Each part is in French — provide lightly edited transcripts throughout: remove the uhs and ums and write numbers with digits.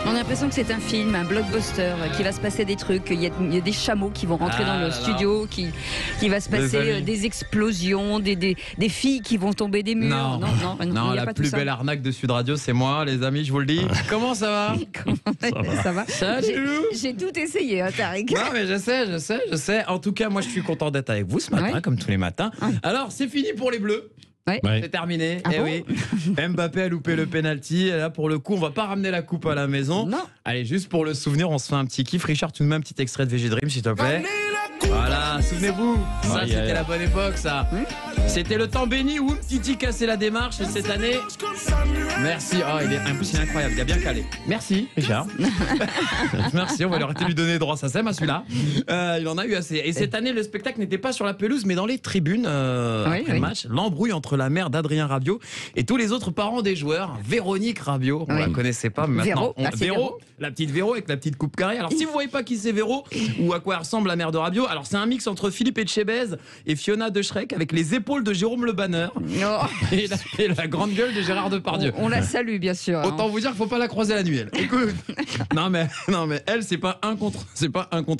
On a l'impression que c'est un film, un blockbuster, qu'il va se passer des trucs, il y a des chameaux qui vont rentrer dans le studio, qui va se passer des explosions, des filles qui vont tomber des murs. Non, la plus belle arnaque de Sud Radio, c'est moi, les amis, je vous le dis. Comment ça va? Ça va. Salut. J'ai tout essayé, hein, Tariq. Non, mais je sais. En tout cas, moi, je suis content d'être avec vous ce matin, comme tous les matins. Alors, c'est fini pour les Bleus. Ouais. C'est terminé. Oui. Mbappé a loupé le penalty. Et là, pour le coup, on va pas ramener la coupe à la maison. Non. Allez, juste pour le souvenir, on se fait un petit kiff. Richard, tu nous mets un petit extrait de VG Dream, s'il te plaît. Voilà, souvenez-vous. Ça, c'était la bonne époque, ça. C'était le temps béni où Titi cassait la démarche. Et cette année, merci. Oh, en plus, il est incroyable. Il a bien calé. Merci, Richard. Merci. On va lui arrêter de lui donner droit. Ça sème à celui-là. Il en a eu assez. Et cette année, le spectacle n'était pas sur la pelouse, mais dans les tribunes. Après le match, l'embrouille entre la mère d'Adrien Rabiot et tous les autres parents des joueurs. Véronique Rabiot. On la connaissait pas, mais maintenant, Véro, la petite Véro avec la petite coupe carrée. Alors, si vous voyez pas qui c'est Véro ou à quoi elle ressemble la mère de Rabiot, alors c'est un mix entre Philippe Etchebest et Fiona de Shrek avec les épaules de Jérôme Le Banner et la grande gueule de Gérard Depardieu. On la salue, bien sûr. Autant vous dire qu'il faut pas la croiser la nuit, elle. Écoute, non mais elle, c'est pas un contre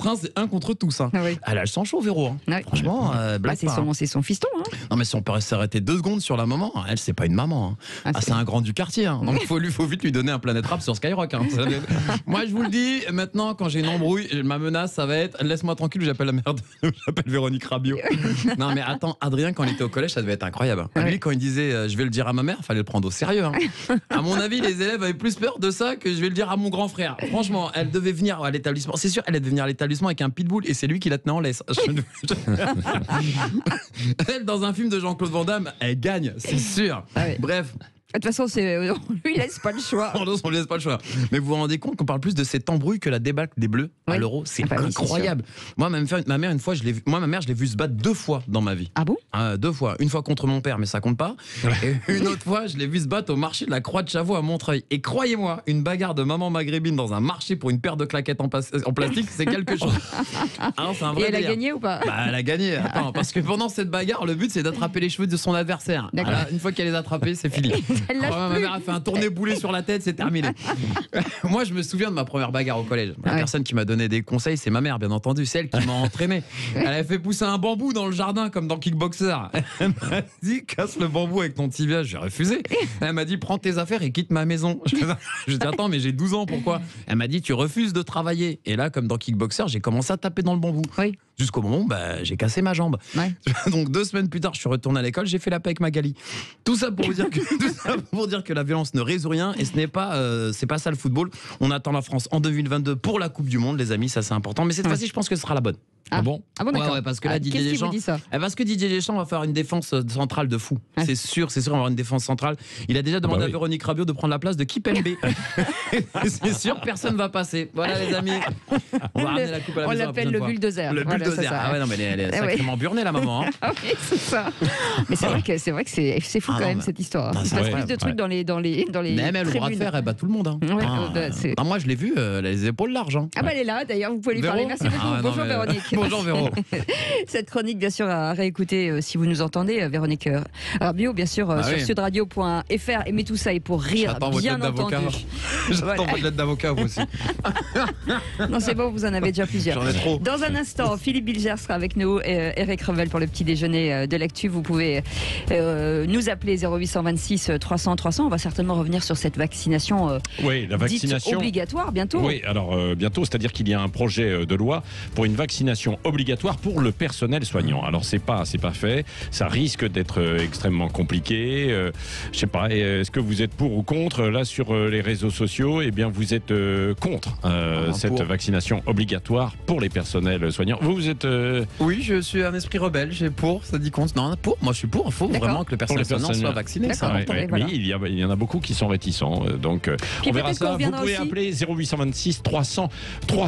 un, c'est un contre tous. Hein. Oui. Elle a le sang chaud, Véro. Hein. Oui. Franchement, blague pas. C'est son fiston. Hein. Non mais si on peut s'arrêter 2 secondes sur la maman, elle c'est pas une maman. Hein. C'est un grand du quartier. Hein. Donc faut vite lui donner un Planète Rap sur Skyrock. Hein. Moi je vous le dis, maintenant quand j'ai une embrouille, ma menace ça va être laisse-moi tranquille, j'appelle la merde, j'appelle Véronique Rabiot. Non mais attends, Adrien quand il était au collège ça devait être incroyable. Lui quand il disait je vais le dire à ma mère, fallait le prendre au sérieux. Hein. À mon avis les élèves avaient plus peur de ça que je vais le dire à mon grand frère. Franchement, elle devait venir à l'établissement. C'est sûr, elle devait venir à l'établissement avec un pitbull et c'est lui qui la tenait en laisse. Elle dans un film de Jean-Claude Van Damme, elle gagne, c'est sûr. Bref. De toute façon, on lui laisse pas le choix. On lui laisse pas le choix. Mais vous vous rendez compte qu'on parle plus de cette embrouille que la débâcle des Bleus à l'Euro. C'est incroyable. Moi, ma mère, une fois, je l'ai vue se battre 2 fois dans ma vie. Ah bon? 2 fois. Une fois contre mon père, mais ça compte pas. Et une autre fois, je l'ai vue se battre au marché de la Croix de Chavaux à Montreuil. Et croyez-moi, une bagarre de maman maghrébine dans un marché pour une paire de claquettes en plastique, c'est quelque chose. Alors, c'est un vrai délire. A gagné ou pas? Elle a gagné. Attends, parce que pendant cette bagarre, le but c'est d'attraper les cheveux de son adversaire. Voilà, une fois qu'elle les a attrapés, c'est fini. Ma mère a fait un tourné boulet sur la tête, c'est terminé. Moi, je me souviens de ma première bagarre au collège. La personne qui m'a donné des conseils, c'est ma mère, bien entendu, celle qui m'a entraîné. Elle avait fait pousser un bambou dans le jardin, comme dans Kickboxer. Elle m'a dit, casse le bambou avec ton tibia. J'ai refusé. Elle m'a dit, prends tes affaires et quitte ma maison. Je dis, attends, mais j'ai 12 ans, pourquoi? Elle m'a dit, tu refuses de travailler. Et là, comme dans Kickboxer, j'ai commencé à taper dans le bambou. Jusqu'au moment où j'ai cassé ma jambe. Donc 2 semaines plus tard, je suis retourné à l'école, j'ai fait la paix avec Magali. Tout ça pour dire que la violence ne résout rien et c'est pas ça le football. On attend la France en 2022 pour la Coupe du Monde, les amis, ça c'est important. Mais cette fois-ci, je pense que ce sera la bonne. Ah bon? D'accord. Parce que là, Didier Deschamps, parce que Didier Deschamps va faire une défense centrale de fou. C'est sûr, on va avoir une défense centrale. Il a déjà demandé à Véronique Rabiot de prendre la place de Kipembe. C'est sûr, personne va passer. Voilà les amis. On va ramener la coupe à la maison. On l'appelle le bulldozer. Le bulldozer. Ah ouais, non, mais elle est sacrément burnée la maman. Hein. Ah oui, c'est ça. Mais c'est vrai que c'est fou quand même cette histoire. Il se passe plus de trucs dans les même elle, le bras de fer, elle bat tout le monde. Hein. Moi, je l'ai vu, elle a les épaules larges. Hein. Ah bah elle est là. D'ailleurs, vous pouvez lui parler. Merci beaucoup. Bonjour Véronique. Bonjour Véro. Cette chronique, bien sûr, à réécouter si vous nous entendez, Véronique Rabiot, bien sûr, sur sudradio.fr. Et mais tout ça est pour rire, bien entendu. J'attends votre lettre d'avocat, vous aussi. Non, c'est bon, vous en avez déjà plusieurs. J'en ai trop. Dans un instant, Philippe Bilger sera avec nous, Eric Revel pour le petit déjeuner de l'actu. Vous pouvez nous appeler 0826 300 300. On va certainement revenir sur cette vaccination, la vaccination dite obligatoire bientôt. Oui, alors bientôt, c'est-à-dire qu'il y a un projet de loi pour une vaccination obligatoire pour le personnel soignant. Alors c'est pas fait, ça risque d'être extrêmement compliqué. Je sais pas, est-ce que vous êtes pour ou contre? Là sur les réseaux sociaux, eh bien vous êtes contre cette vaccination obligatoire pour les personnels soignants. Vous êtes Oui, je suis un esprit rebelle, j'ai pour, ça dit contre. Non, pour, moi je suis pour, il faut vraiment que le personnel soignant soit vacciné. Mais il y en a beaucoup qui sont réticents, donc on verra ça. Vous pouvez appeler 0826 300 300.